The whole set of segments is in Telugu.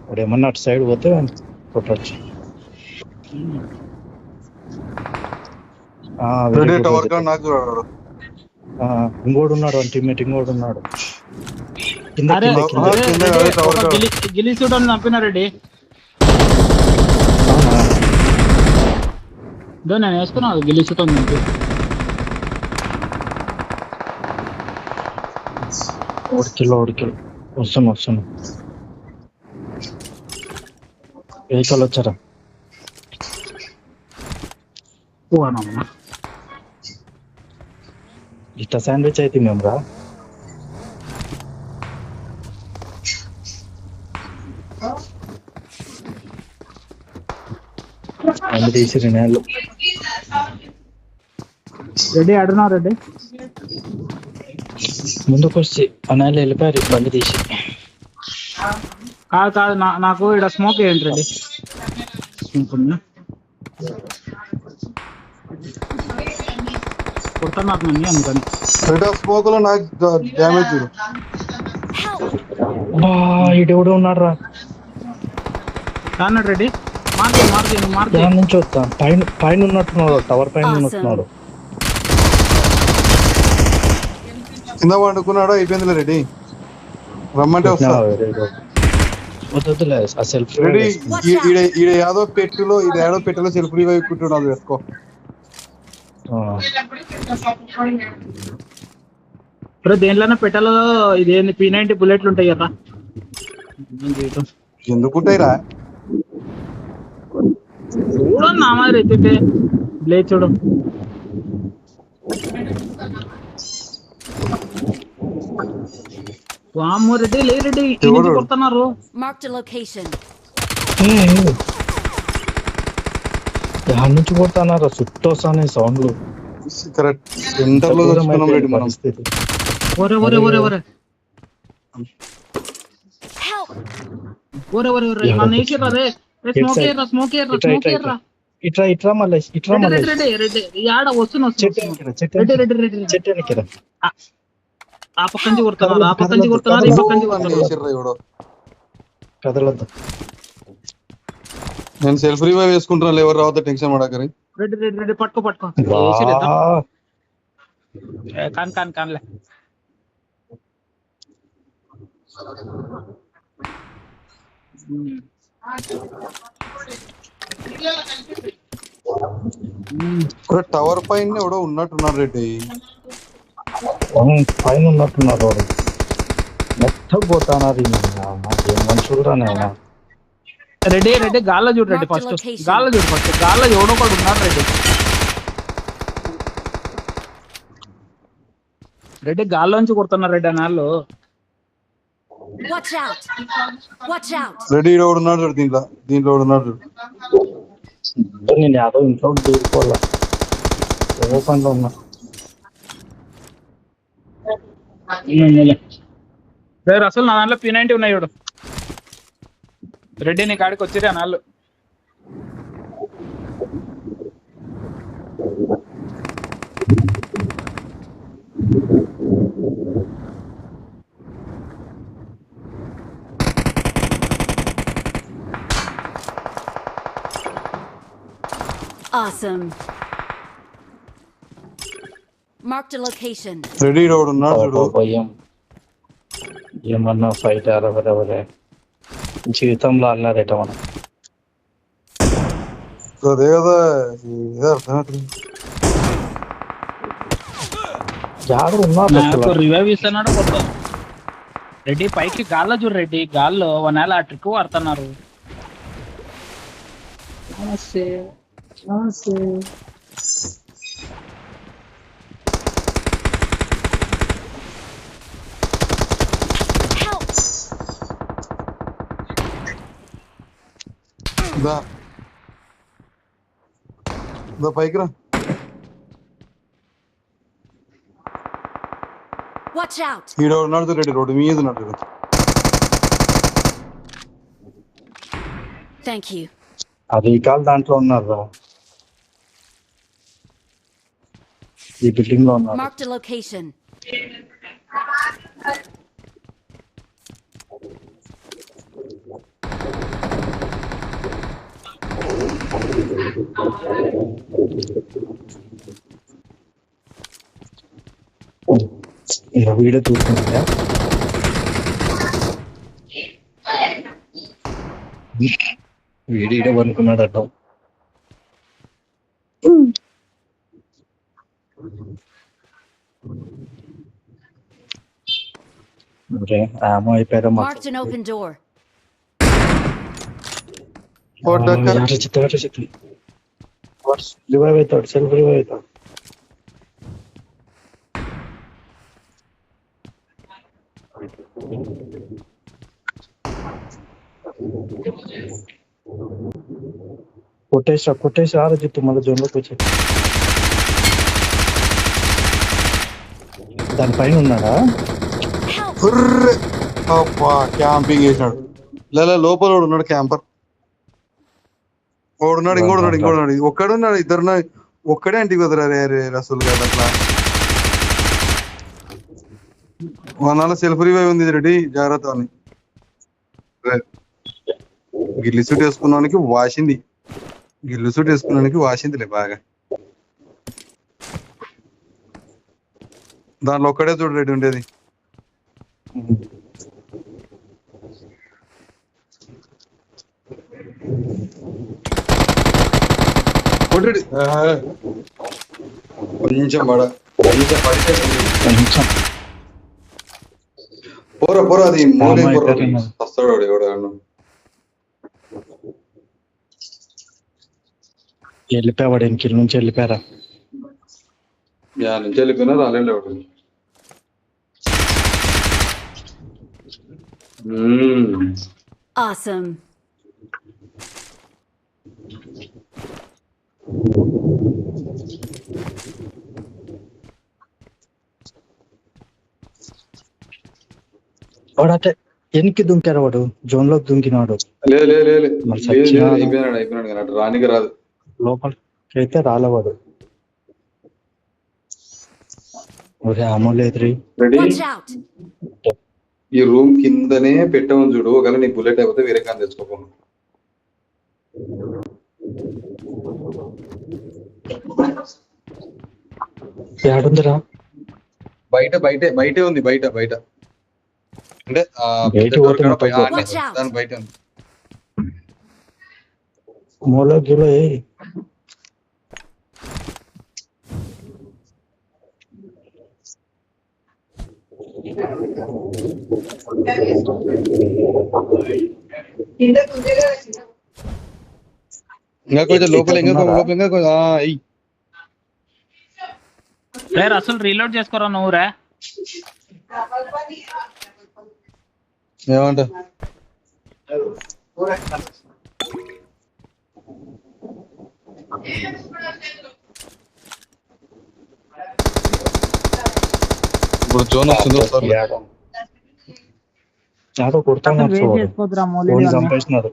వాడు ఏమన్నా అటు సైడ్ పోతే కొట్టచ్చు. ఇంకోడు ఉన్నాడు, వాడి టీమ్మేట్ ఇంకోడు ఉన్నాడు. గిలి చూడని చంపినారెడ్డి. నేను వేసుకున్నాను గిల్లి షూట్ ఉంది. ఉడికిలో వస్తున్నా వెహికల్ వచ్చారా? ఇట్లా శాండ్విచ్ అయితే మేము రా అన్ని తీసి నేళ్ళు రెడ్డి అడున్నా రెడ్డి ముందుకు వచ్చి అనాలు వెళ్ళిపోయారు బండి తీసి. కాదు నాకు ఇక్కడ స్మోక్ వేయండి రెడ్డి. కొడుతున్నారు నన్ను అందుకని. స్మోక్ లో నాకు డ్యామేజ్ చూడు. ఇడెవడో ఉన్నాడు రా అన్నాడు రెడ్డి. దాని నుంచి వస్తా. పైన ఉన్నట్టున్నాడు, టవర్ పైన ఉన్నట్టున్నాడు. కింద పండుకున్నాడు. అయిపోయిందిలే రెడ్డి, రమ్మంటే వస్తా. వద్దులే ఆ సెల్ఫ్ రెడీ. ఈడ యాదో పెట్టెలో సెల్ఫ్ రివైవ్ కుట్టున్నాడు. వేసుకో. దేంట్లోనే పెట్టాలో ఇదేంది P90 బుల్లెట్లు ఉంటాయి కదా. ఎందుకుంటాయిరా? చూడన్నా మరి ఎత్తితే బ్లేడ్ చూడు. వామ్మో రెడ్డి, లే రెడ్డి కొడుతున్నారు. దాని నుంచి కొడుతున్నారు. చుట్టూ వస్తానే సౌండ్లు. కరెక్ట్ సెంటర్ లో వచ్చుకున్నాం రెడ్డి మనం. ఒరే నన్ను వేసిర్రా రే. స్మోక్ ఏర్రా. ఇట్రా మళ్ళీ యాడ వస్తున్నా. ఆ పక్క నుంచి కొడుతున్నారు, ఈ పక్క నుంచి కొడుతున్నారు. కదలద్దు. నేను సెల్ఫ్ రివైవ్ వేసుకుంటున్నాను. ఎవరు రావద్దు, టెన్షన్ పడకరి. రెడ్డి పట్టుకో కాన్లే. టవర్ పైన ఎవడో ఉన్నట్టున్నారు రెడ్డి. పైన ఉన్నట్టున్నారు వాడు. మొత్తం పోతాన్నారు మనుషులు. రెడ్డి గాల్లో చూడు రెడ్డి. ఫస్ట్ గాల్లో ఎవడో ఒకడు ఉన్నాడు రెడ్డి. గాల్లోంచి కొడుతున్నారు రెడ్డి అన్నాళ్ళు. రెడీ ఉన్నాడు దీంట్లో ఉన్నాడు. నేను యాదో ఇంట్లో దూరుకోవాలా, పనిలో ఉన్నా. అసలు నా దాంట్లో P90 ఉన్నాయి చూడు రెడ్డి. నీ కాడికి వచ్చిరే అన్నాళ్ళు. Awesome. Marked a location. Ready ఉన్నాడు. ఏమన్నా ఫైట్ ఎవరెవరే జీవితంలో అన్నారట మనం. అదే కదా రివైవ్ ఇస్తున్నాడు రెడ్డి. పైకి గాల్లో చూడు రెడ్డి. గాల్లో 1 నెల ఆ ట్రిక్ వాడుతున్నారు. పైకి రా. ఉన్నాడు రెడ్డి. రోడ్డు మీద ఉన్నాడు. అది కాల్ దాంట్లో ఉన్నారు. ఈ బిల్డింగ్ లో ఉన్నారు. Marked a location. ఇలా వీడియో చూసుకుంటా వీడియో అనుకున్నాడు అడ్డం. ఆమో అయిపోయారా Marked an open door. Revive అవుతాడు, సెల్ఫ్ రివైవ్ అవుతాడు. కొట్టేసి ఆలోచిత్తు మళ్ళీ జోన్లోకి వచ్చి దానిపైన ఉన్నాడా? క్యాంపింగ్ చేసినాడు. లోపల ఉన్నాడు క్యాంపర్. ఓడున్నాడు, ఇంకోడున్నాడు. ఒక్కడున్నాడు, ఇద్దరున్నాడు. ఒక్కడే ఇంటికి వదరా రే రసూల్ గారు. అట్లా వనాల సెల్ఫ్ రివైవ్ ఉంది రెడీ, జాగ్రత్త అని. గిల్లి సూట్ వేసుకున్నానికి వాసిందిలే బాగా. దాంట్లో ఒక్కడే చూడు రెడీ ఉండేది. కొంచెం పోరా అది వస్తాడు ఎవడు. వెళ్ళిపోయాడు, ఇంకిల్ నుంచి వెళ్ళిపోయారా? నుంచి వెళ్ళిపోయినా రాలేడు ఎవడు. Awesome. వాడట ఎనికి దుంకారు, వాడు జోన్ లోకి దుంకినాడు. అయిపోయినాడు రానికి రాదు, లోపలికి అయితే రాలేవాడు. అమో లేదు. Watch out. ఈ రూమ్ కిందనే పెట్టమని చూడు. ఒకవేళ నీ బుల్లెట్ అయిపోతే వేరే కానీ తెచ్చుకోకుండా. ఏడుందిరా? బయటే ఉంది. బయట అంటే దాని బయట ఉంది. మూలో గిలో ఇంకా కొంచెం లోపల అసలు రీలోడ్ చేసుకోరా నువ్వురా. ఏమంట ఇప్పుడు జోన్ వస్తుందో చాతో కొడతాను చంపేసినారు.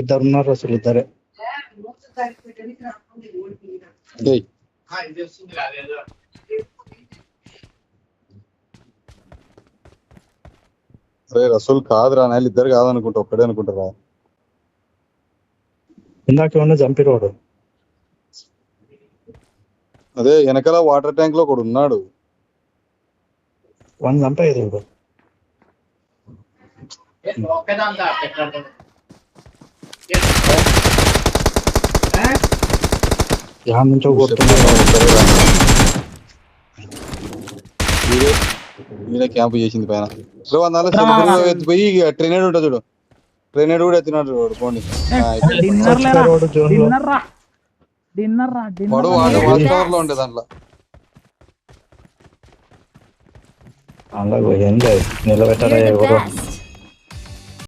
ఇద్దరున్నారు అసలు, ఇద్దరే. రసూల్ కాదురా, నాయలు ఇద్దరు కాదనుకుంటా, ఒక్కడే అనుకుంటారా. ఇందాక ఏమన్నా చంపినవాడు. అదే వెనకాల వాటర్ ట్యాంక్ లో ఒకడు ఉన్నాడు. వన్ చంపేది ఇప్పుడు. నుంచో క్యాంప్ చేసింది పైన. పోయి ట్రైనేడ్ ఉంటా చూడు, ట్రైనేడ్ కూడా ఎత్తినాడు పోండి. వాడు వాటర్ లో ఉండే దాంట్లో అలా నిలబెట్టారా ఎవరు?